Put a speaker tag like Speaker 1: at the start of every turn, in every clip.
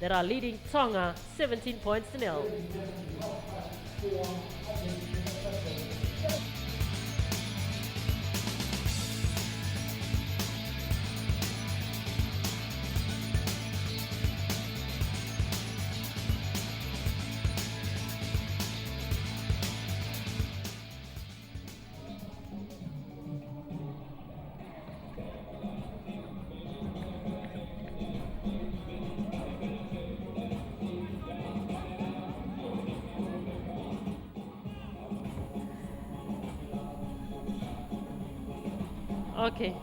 Speaker 1: that are leading Tonga 17 points to nil. Okay.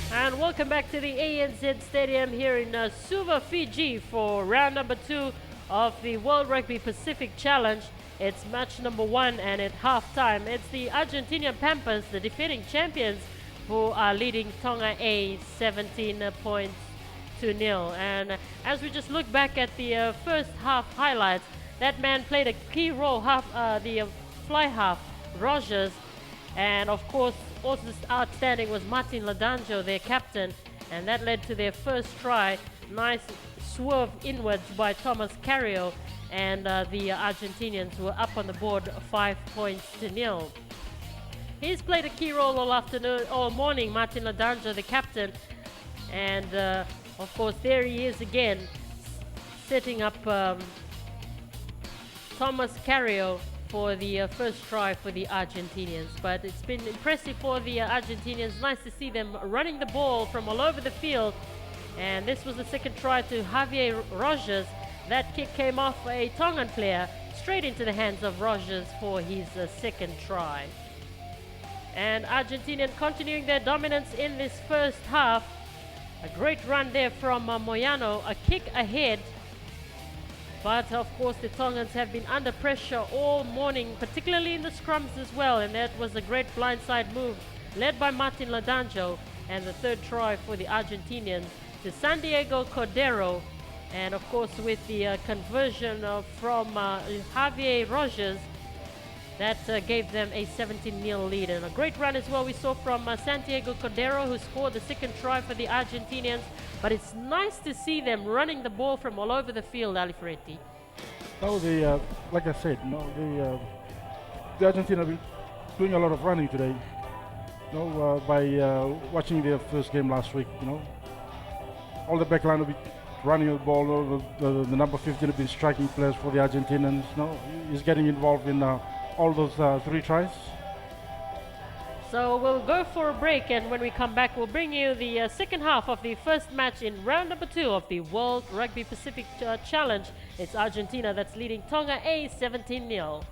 Speaker 1: And welcome back to the ANZ Stadium here in Suva, Fiji for round number 2 of the World Rugby Pacific Challenge. It's match number 1 and at halftime it's the Argentinian Pampas, the defending champions, who are leading Tonga A 17 points to nil. And as we just look back at the first half highlights, that man played a key role, the fly half, Rogers. And of course, also outstanding was Martin Ladanjo, their captain, and that led to their first try. Nice swerve inwards by Thomas Carrio, and the Argentinians were up on the board 5 points to nil. He's played a key role all morning, Martin Ladanjo, the captain, and of course there he is again, setting up Thomas Carrio for the first try for the Argentinians. But it's been impressive for the Argentinians. Nice to see them running the ball from all over the field. And this was the second try to Javier Rogers. That kick came off a Tongan player straight into the hands of Rogers for his second try. And Argentina continuing their dominance in this first half. A great run there from Moyano, a kick ahead. But of course the Tongans have been under pressure all morning, particularly in the scrums as well, and that was a great blindside move led by Martin Ladanjo, and the third try for the Argentinians to San Diego Cordero. And of course, with the conversion from Javier Rogers, that gave them a 17-0 lead. And a great run as well we saw from Santiago Cordero, who scored the second try for the Argentinians. But it's nice to see them running the ball from all over the field, Ali Ferretti.
Speaker 2: No, like I said, the Argentina have been doing a lot of running today. By watching their first game last week, all the backline will be running the ball. The number 15 have been striking players for the Argentinians. He's getting involved in all those 3 tries.
Speaker 1: So we'll go for a break, and when we come back, we'll bring you the second half of the first match in round number 2 of the World Rugby Pacific Challenge. It's Argentina that's leading Tonga A 17-0.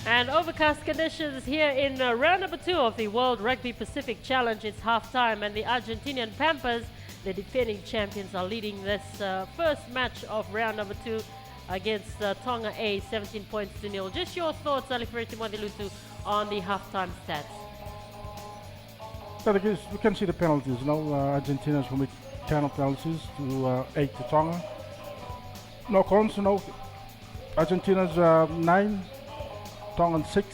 Speaker 1: And overcast conditions here in round number 2 of the World Rugby Pacific Challenge. It's halftime, and the Argentinian Pampas, the defending champions, are leading this first match of round number 2 against Tonga A, 17-0. Just your thoughts, Ali Ferretti Modilutu, on the halftime stats.
Speaker 2: But we can see the penalties. Argentina's will make 10 penalties to 8 to Tonga. No cons, Argentina's 9. Tonga 6.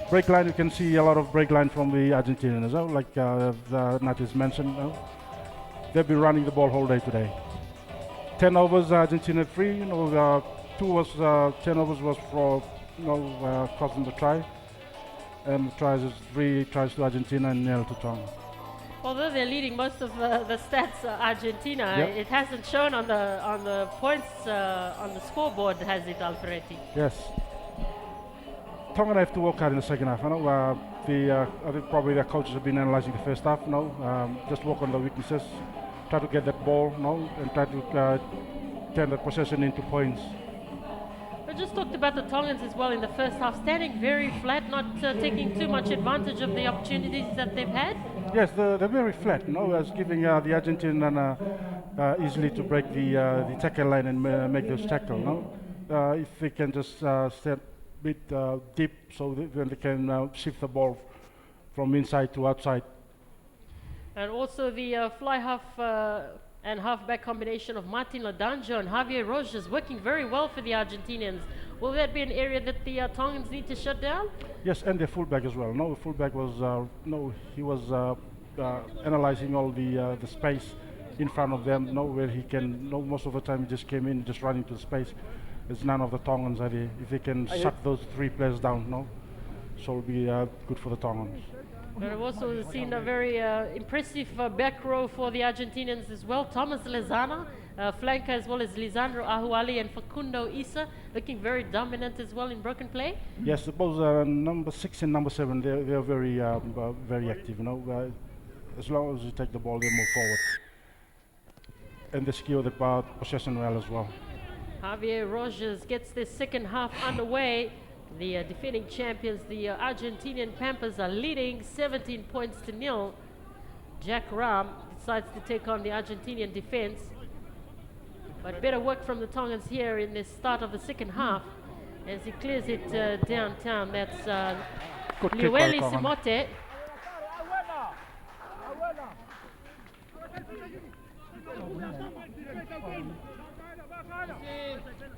Speaker 2: Break line, you can see a lot of break line from the Argentinians, like the Natis mentioned. They've been running the ball whole day today. 10 overs, Argentina 3. 2 was 10 overs was for causing the try, and the tries is 3 tries to Argentina and 0 to Tonga.
Speaker 1: Although they're leading most of the stats, Argentina,
Speaker 2: yep.
Speaker 1: It hasn't shown on the points on the scoreboard, has it, Alferetti?
Speaker 2: Yes. Tonga have to work hard in the second half. I think probably their coaches have been analysing the first half. Just work on the weaknesses, try to get that ball, and try to turn the possession into points.
Speaker 1: We just talked about the Tongans as well in the first half, standing very flat, not taking too much advantage of the opportunities that they've had.
Speaker 2: Yes, they're very flat, as giving the Argentinian easily to break the tackle line and make those tackles. If they can just stand bit deep, so then they can shift the ball from inside to outside. And
Speaker 1: also the fly half and halfback combination of Martin Ladanjo and Javier Rogers working very well for the Argentinians. Will that be an area that the Tongans need to shut down?
Speaker 2: Yes, and the fullback as well. The fullback was he was analyzing all the space in front of them. Where he can. Most of the time he just came in, just running to the space. There's none of the Tongans if they can shut those 3 players down, so it'll be good for the Tongans.
Speaker 1: And I've also seen a very impressive back row for the Argentinians as well. Thomas Lezana, flanker, as well as Lisandro Ahuali and Facundo Issa, looking very dominant as well in broken play.
Speaker 2: Yes, both number 6 and number 7, they're very very active. As long as you take the ball, they move forward, and they secure the possession well as well.
Speaker 1: Javier Rogers gets this second half underway. The defending champions, the Argentinian Pampas, are leading 17-0. Jack Ram decides to take on the Argentinian defense. But better work from the Tongans here in the start of the second half as he clears it downtown. That's Liweli Simote.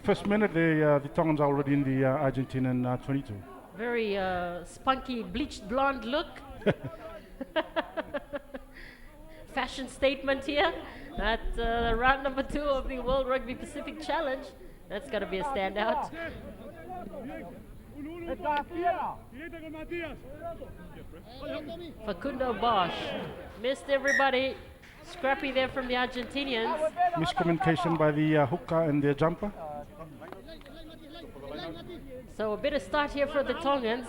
Speaker 2: First minute, the Tongans are already in the Argentinian 22.
Speaker 1: Very spunky, bleached blonde look. Fashion statement here at round number 2 of the World Rugby Pacific Challenge. That's got to be a standout. Facundo Bosch missed everybody. Scrappy there from the Argentinians.
Speaker 2: Miscommunication by the hooker and the jumper.
Speaker 1: So a bit of start here for the Tongans.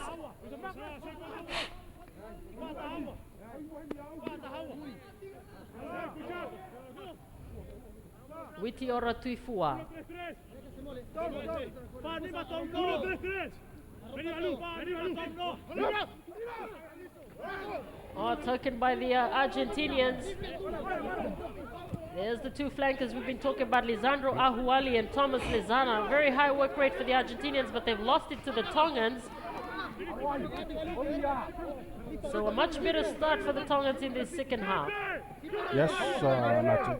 Speaker 1: Witiora Tuifua. Oh, taken by the Argentinians. There's the two flankers we've been talking about, Lisandro Ahuali and Thomas Lizana. Very high work rate for the Argentinians, but they've lost it to the Tongans. So a much better start for the Tongans in this second half.
Speaker 2: Yes, Natu.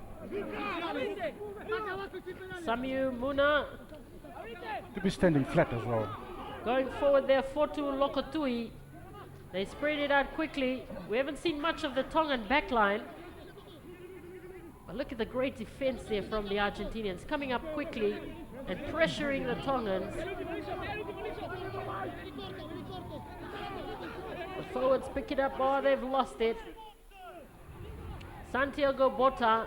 Speaker 1: Samiu Muna
Speaker 2: To be standing flat as well.
Speaker 1: going forward there, Fortu Lokotui. They spread it out quickly. We haven't seen much of the Tongan backline. But look at the great defense there from the Argentinians, coming up quickly and pressuring the Tongans. The forwards pick it up. Oh, they've lost it. Santiago Bota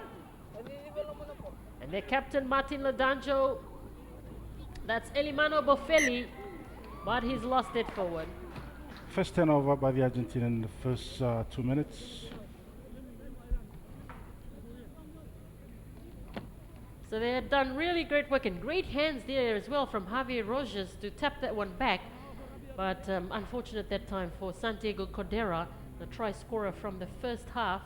Speaker 1: and their captain Martin Ladanjo. That's Elimano Bofelli, but he's lost it forward.
Speaker 2: First turnover by the Argentina in the first 2 minutes.
Speaker 1: So they had done really great work and great hands there as well from Javier Rojas to tap that one back. But unfortunate that time for Santiago Cordera, the try scorer from the first half.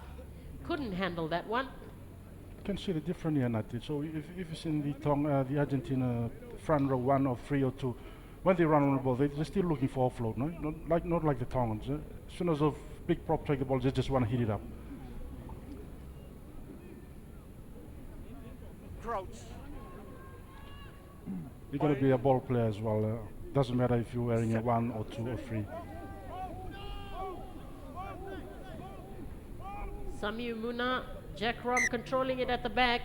Speaker 1: Couldn't handle that one.
Speaker 2: You can see the difference here, Nati. So if it's in the Argentina front row 1 or 3 or 2, when they run on the ball, they're still looking for offload, no? Not like the Tongans. As soon as a big prop take the ball, they just want to hit it up. You're going to be a ball player as well. Doesn't matter if you're wearing a 1 or 2 or 3.
Speaker 1: Samiu Muna, Jack Rom controlling it at the back.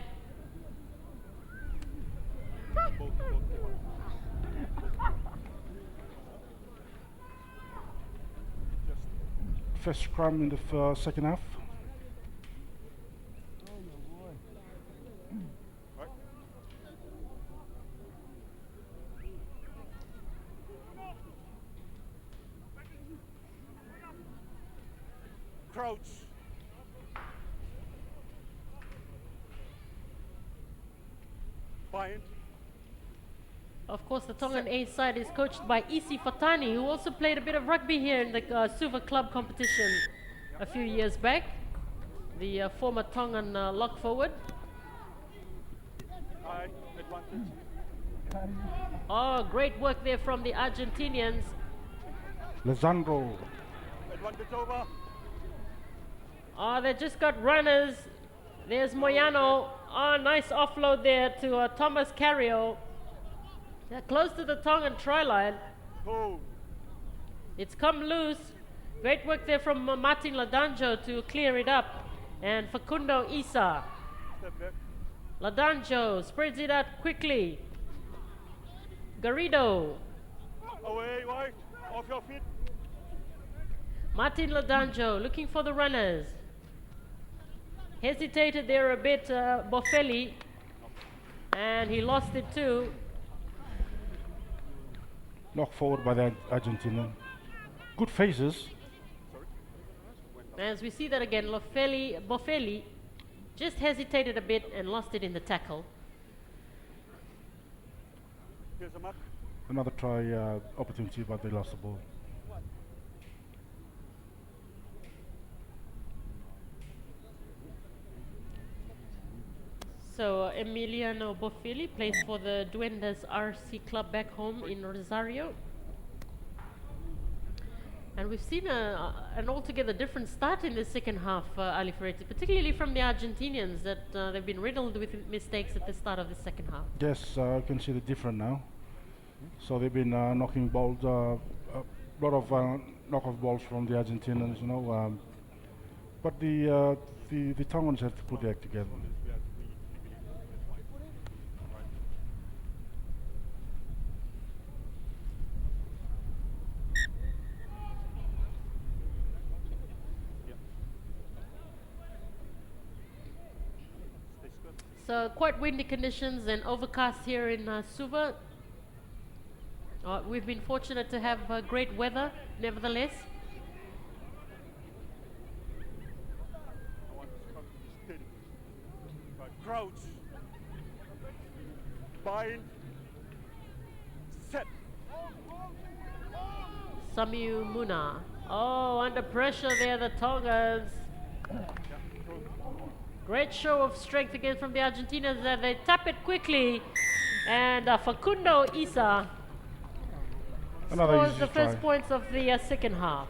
Speaker 2: First scrum in the second half.
Speaker 3: Crouch. Bind.
Speaker 1: Of course, the Tongan A side is coached by Isi Fatani, who also played a bit of rugby here in the Suva Club competition a few years back. The former Tongan lock forward.
Speaker 3: High advantage.
Speaker 1: Oh, great work there from the Argentinians.
Speaker 2: Lisandro.
Speaker 3: Advantage over.
Speaker 1: Oh, they just got runners. There's Moyano. Oh, nice offload there to Thomas Carrio. They're close to the Tongan try line.
Speaker 3: Hold.
Speaker 1: It's come loose. Great work there from Martin Ladanjo to clear it up. And Facundo Isa.
Speaker 3: Step back.
Speaker 1: Ladanjo spreads it out quickly. Garrido.
Speaker 3: Away, wide. Off your feet.
Speaker 1: Martin Ladanjo looking for the runners. Hesitated there a bit, Bofelli. And he lost it too.
Speaker 2: Knocked forward by the Argentina. Good phases.
Speaker 1: As we see that again, Bofelli just hesitated a bit and lost it in the tackle.
Speaker 3: Here's a mark.
Speaker 2: Another try opportunity, but they lost the ball.
Speaker 1: So Emiliano Bofelli plays for the Duendes RC club back home in Rosario. And we've seen an altogether different start in the second half, Ali Ferretti, particularly from the Argentinians, that they've been riddled with mistakes at the start of the second half.
Speaker 2: Yes, I can see the difference now. So they've been knocking balls, a lot of knock-off balls from the Argentinians, you know. But the Tongans have to put their act together.
Speaker 1: So quite windy conditions and overcast here in Suva. We've been fortunate to have great weather, nevertheless.
Speaker 3: I want to come to the stadium. Right, crouch. Bind. Set.
Speaker 1: Samu Muna. Oh, under pressure there, the Tongans. Great show of strength again from the Argentinians. They tap it quickly. And Facundo Isa scores the first points of the second half.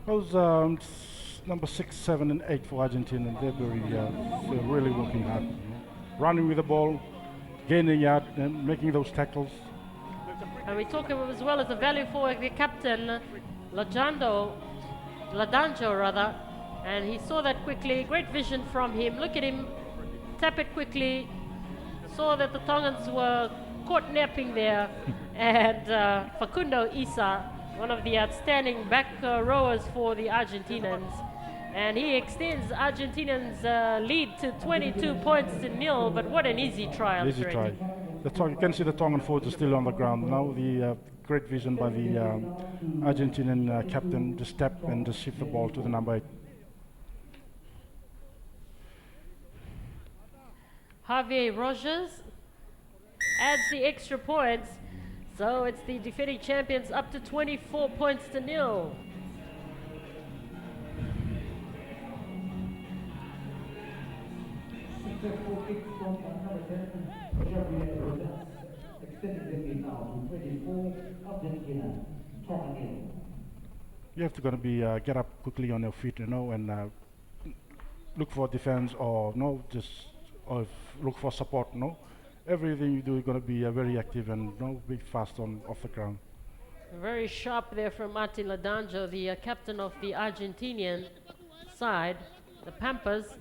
Speaker 2: Those number 6, 7, and 8 for Argentina, they're really working hard. You know. Running with the ball, gaining out, and making those tackles.
Speaker 1: And we talk about as well as the value for the captain, Ladanjo, and he saw that quickly. Great vision from him. Look at him tap it quickly. Saw that the Tongans were caught napping there, and Facundo Isa, one of the outstanding back rowers for the Argentinians, and he extends Argentinians' lead to 22 points to nil. But what an easy try!
Speaker 2: Easy try. You can see the Tongan forwards are still on the ground now. The great vision by the Argentinian captain to step and to shift the ball to the number 8.
Speaker 1: Javier Rogers adds the extra points, so it's the defending champions up to 24 points to nil.
Speaker 2: You have to gonna be get up quickly on your feet, you know, and look for defense or no, just look for support. No, everything you do is gonna be very active and be fast off the ground.
Speaker 1: Very sharp there from Martin Ladanjo, the captain of the Argentinian side, the Pampas,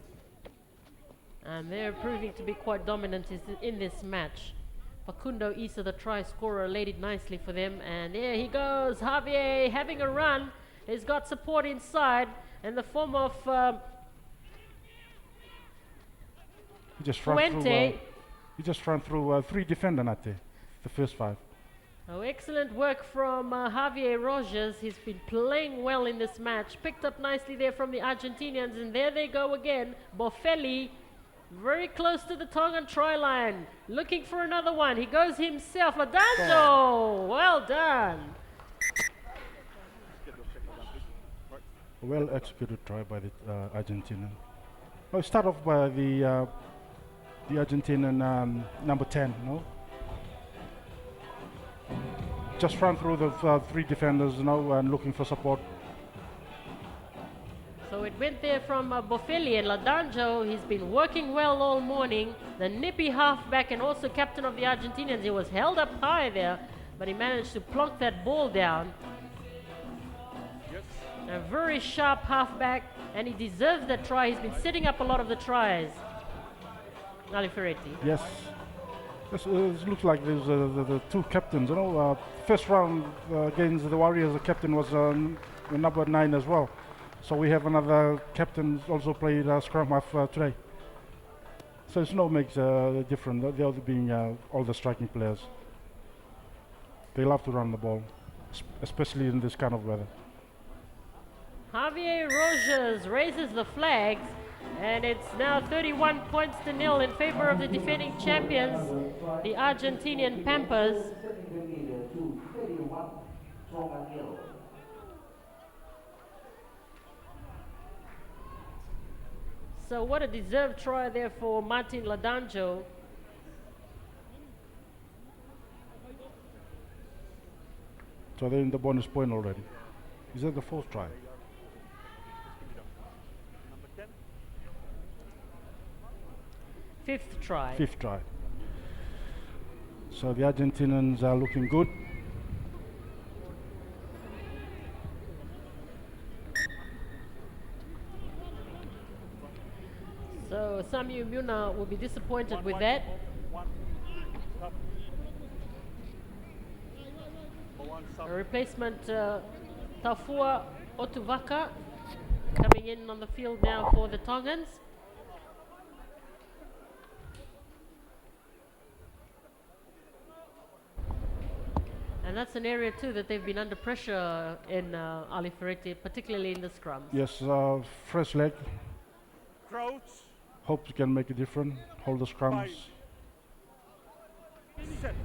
Speaker 1: and they're proving to be quite dominant in this match. Facundo Isa, the try scorer, laid it nicely for them, and there he goes, Javier having a run. He's got support inside in the form of
Speaker 2: He just ran through 3 defenders at the first 5.
Speaker 1: Oh, excellent work from Javier Rogers. He's been playing well in this match. Picked up nicely there from the Argentinians, and there they go again. Boffelli, very close to the Tongan try line, looking for another one. He goes himself. Ladanjo, well done.
Speaker 2: Well executed try by the Argentina. Well, start off by the Argentinian number 10, no? Just ran through the 3 defenders, and looking for support.
Speaker 1: So it went there from Boffelli, and Ladanjo, he's been working well all morning. The nippy halfback and also captain of the Argentinians. He was held up high there, but he managed to plonk that ball down.
Speaker 3: Yes.
Speaker 1: A very sharp halfback, and he deserves that try. He's been setting up a lot of the tries. Ali Ferretti.
Speaker 2: Yes. It looks like there's the 2 captains, first round against the Warriors, the captain was number 9 as well. So we have another captain also played scrum half today. So it's makes a difference. The other being all the striking players. They love to run the ball, especially in this kind of weather.
Speaker 1: Javier Rogers raises the flags, and it's now 31 points to nil in favor of the defending champions, the Argentinian Pampas. So what a deserved try there for Martin Ladanjo.
Speaker 2: So they're in the bonus point already. Is that the fourth try?
Speaker 3: Number 10.
Speaker 1: Fifth try.
Speaker 2: Fifth try. So the Argentinians are looking good.
Speaker 1: So Samu Muna will be disappointed
Speaker 3: One,
Speaker 1: with
Speaker 3: one,
Speaker 1: that.
Speaker 3: one. Stop. One, stop.
Speaker 1: A replacement Tafua Otuvaka coming in on the field now for the Tongans. And that's an area too that they've been under pressure in Ali Ferretti, particularly in the scrums.
Speaker 2: Yes, fresh leg.
Speaker 3: Crouch.
Speaker 2: Hope you can make a difference. Hold the scrums.
Speaker 3: Set.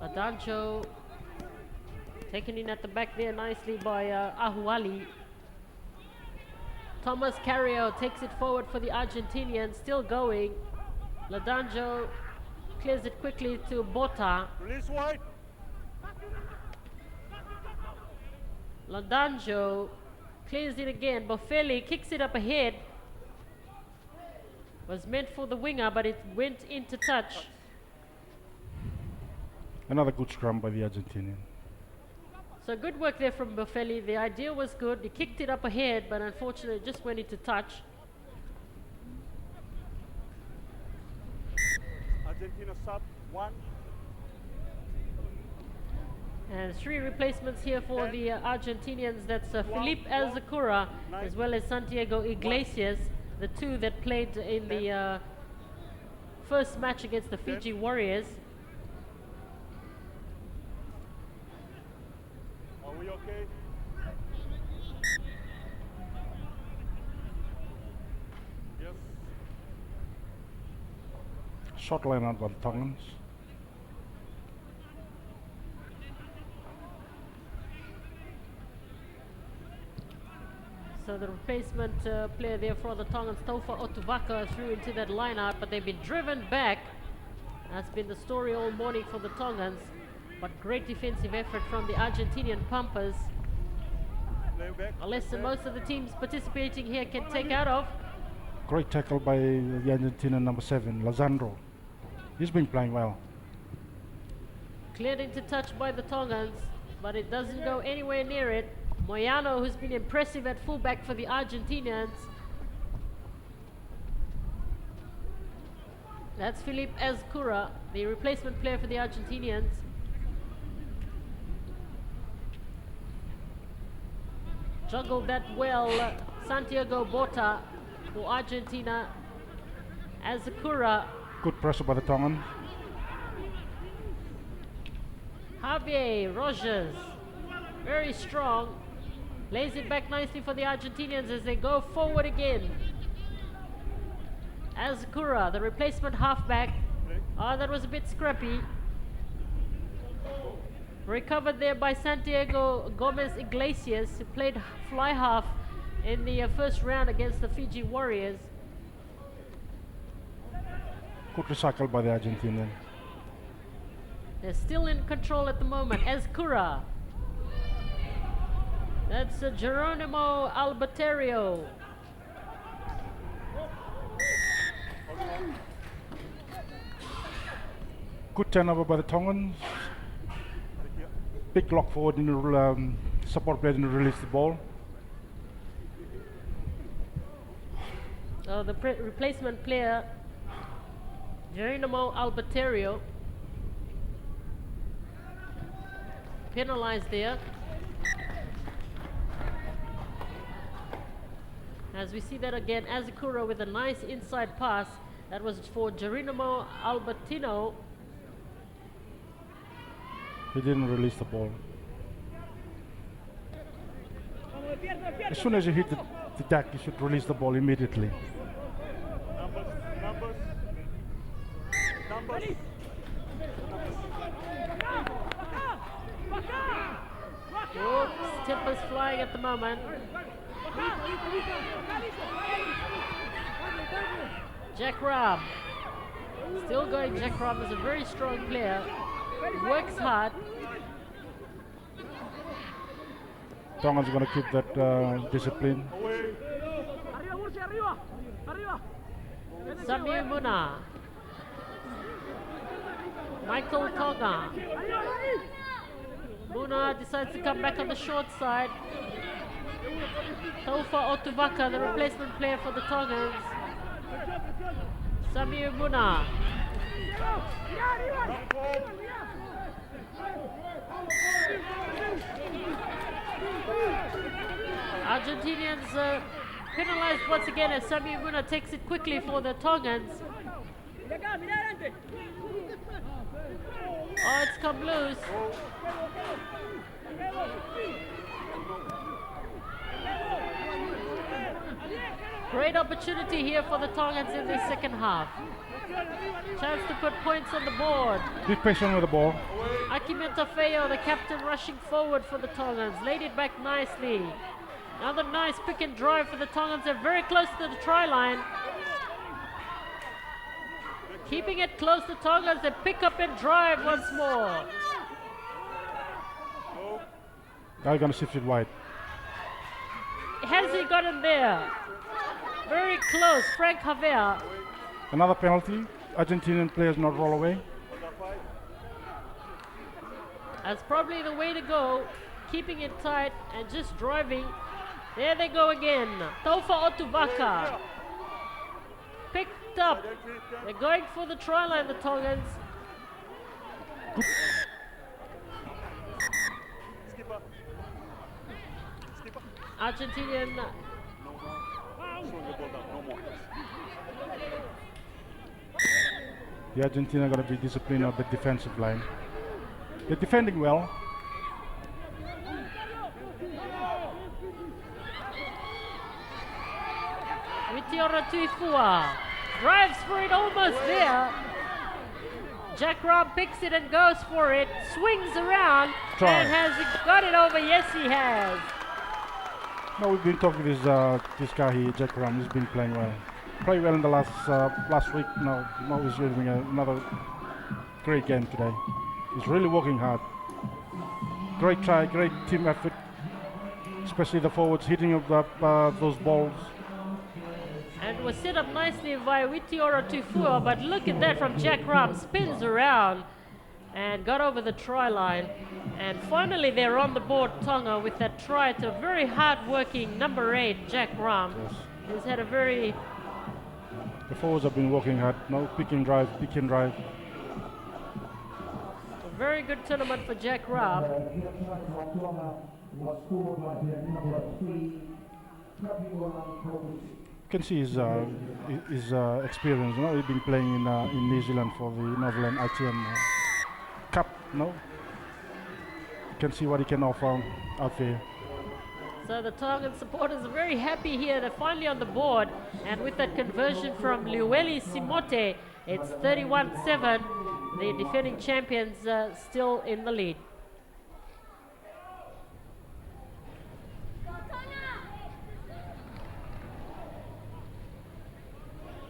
Speaker 1: Adancho taken in at the back there nicely by Ahuali. Thomas Carrier takes it forward for the Argentinians, still going. Ladanjo clears it quickly to Bota.
Speaker 3: Release wide.
Speaker 1: Ladanjo clears it again. Boffelli kicks it up ahead. Was meant for the winger, but it went into touch.
Speaker 2: Another good scrum by the Argentinian.
Speaker 1: So good work there from Boffelli. The idea was good. He kicked it up ahead, but unfortunately it just went into touch.
Speaker 3: Argentina sub. 1.
Speaker 1: And 3 replacements here for the Argentinians. That's Felipe Alzacura as well as Santiago Iglesias, the 2 that played in the first match against the Fiji Warriors.
Speaker 3: Are we okay? Yes.
Speaker 2: Short line out by the Tongans.
Speaker 1: So the replacement player there for the Tongans, Taufa Otuvaka, threw into that lineup, but they've been driven back. That's been the story all morning for the Tongans. But great defensive effort from the Argentinian Pampas.
Speaker 3: Play back.
Speaker 1: A lesson most of the teams participating here can take out of.
Speaker 2: Great tackle by the Argentinian number 7, Lazandro. He's been playing well.
Speaker 1: Cleared into touch by the Tongans, but it doesn't go anywhere near it. Moyano, who's been impressive at fullback for the Argentinians. That's Felipe Azcura, the replacement player for the Argentinians. Juggled that well, Santiago Bota for Argentina. Azcura,
Speaker 2: Good pressure by the Tongans.
Speaker 1: Javier Rogers, very strong. Lays it back nicely for the Argentinians as they go forward again. Azcura, the replacement halfback. That was a bit scrappy. Recovered there by Santiago Gomez Iglesias, who played fly half in the first round against the Fiji Warriors.
Speaker 2: Good recycle by the Argentinian.
Speaker 1: They're still in control at the moment. Azcura. That's Geronimo Alberterio.
Speaker 2: Good turnover by the Tongans. Big lock forward in the support player to release the ball.
Speaker 1: So the replacement player, Geronimo Alberterio, penalized there. As we see that again, Azcura with a nice inside pass. That was for Geronimo Albertino.
Speaker 2: He didn't release the ball. As soon as you hit the deck, you should release the ball immediately.
Speaker 3: Numbers.
Speaker 1: Oops, tempers flying at the moment. Jack Raab. Still going. Jack Raab is a very strong player. Works hard.
Speaker 2: Tongans going to keep that discipline.
Speaker 3: Away.
Speaker 1: Samir Muna. Michael Tonga. Muna decides to come back on the short side. Taufa Otuvaka, the replacement player for the Tongans. Samir Muna. Argentinians penalized once again as Samir Muna takes it quickly for the Tongans. Oh, it's come loose. Great opportunity here for the Tongans in the second half. Chance to put points on the board.
Speaker 2: Be patient with the ball.
Speaker 1: Akimeta Feo, the captain, rushing forward for the Tongans. Laid it back nicely. Another nice pick and drive for the Tongans. They're very close to the try line. Keeping it close to Tongans. They pick up and drive once more.
Speaker 2: They're going to shift it wide.
Speaker 1: Has he gotten there? Very close. Frank Javier.
Speaker 2: Another penalty. Argentinian players not roll away.
Speaker 1: That's probably the way to go. Keeping it tight and just driving. There they go again. Taufa Otuvaka. Picked up. They're going for the try line, the Tongans. Argentinian.
Speaker 2: The Argentina are going to be disciplined on the defensive line. They're defending well.
Speaker 1: Witiora Tuifua drives for it, almost there. Jack Robb picks it and goes for it, swings around,
Speaker 2: Try.
Speaker 1: and has got it over. Yes, he has.
Speaker 2: No, we've been talking to this guy here, Jack Ram. He's been playing well. Played well in the last week. Now he's having another great game today. He's really working hard. Great try, great team effort, especially the forwards hitting up those balls.
Speaker 1: And was set up nicely by Witiora Tuifua, but look at that from Jack Ram. Spins around and got over the try line. And finally they're on the board, Tonga, with that try to very hard-working number 8, Jack Ram.
Speaker 2: Yes.
Speaker 1: He's had a very...
Speaker 2: The forwards have been working hard. No pick and drive, pick and drive.
Speaker 1: A very good tournament for Jack Ram.
Speaker 2: You can see his experience. You know, he's been playing in New Zealand for the Netherlands ITM Cup. No, you can see what he can offer out there.
Speaker 1: So the Tongan supporters are very happy here. They're finally on the board, and with that conversion from Liueli Simote, it's 31-7. The defending champions still in the lead.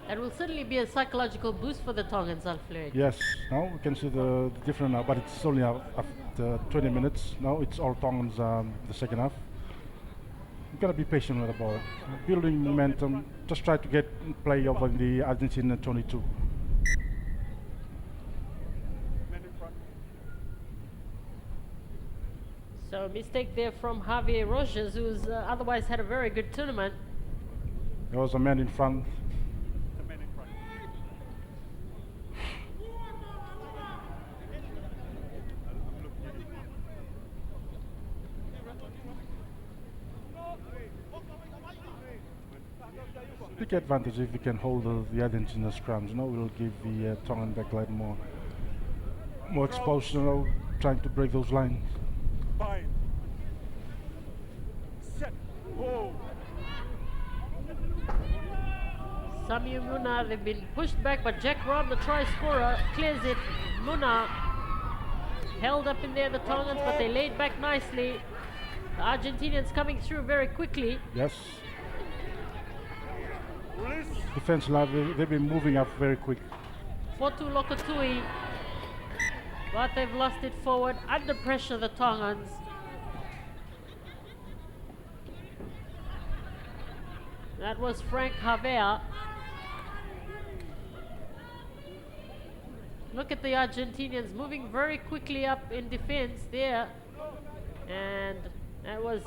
Speaker 1: That will certainly be a psychological boost for the Tongans, Alfred.
Speaker 2: Yes, now we can see the different now, but it's only after 20 minutes. Now it's all Tongans the second half. You've got to be patient with the ball. Building momentum, just try to get play over the Argentina 22.
Speaker 1: So a mistake there from Javier Rojas, who's otherwise had a very good tournament.
Speaker 2: There was a man in front. Big advantage if we can hold the Argentina scrums. You know, we'll give the Tongan backline more exposed. You know, trying to break those lines.
Speaker 3: Bind. Set. Go.
Speaker 1: Samir Muna, they've been pushed back, but Jack Robb, the try scorer, clears it. Muna held up in there, the Tongans, but they laid back nicely. The Argentinians coming through very quickly.
Speaker 2: Yes.
Speaker 3: Release.
Speaker 2: Defense line, they've been moving up very quick.
Speaker 1: Fotu Lokotui, but they've lost it forward. Under pressure, the Tongans. That was Frank Javier. Look at the Argentinians moving very quickly up in defense there. And that was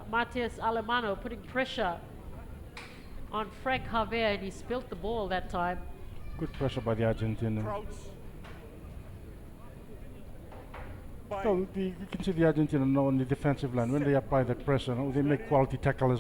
Speaker 1: Matias Alemano putting pressure on Frank Javier, and he spilt the ball that time.
Speaker 2: Good pressure by the Argentinians.
Speaker 3: Crouch.
Speaker 2: So you can see the Argentina on the defensive line when they apply that pressure. They make quality tackle as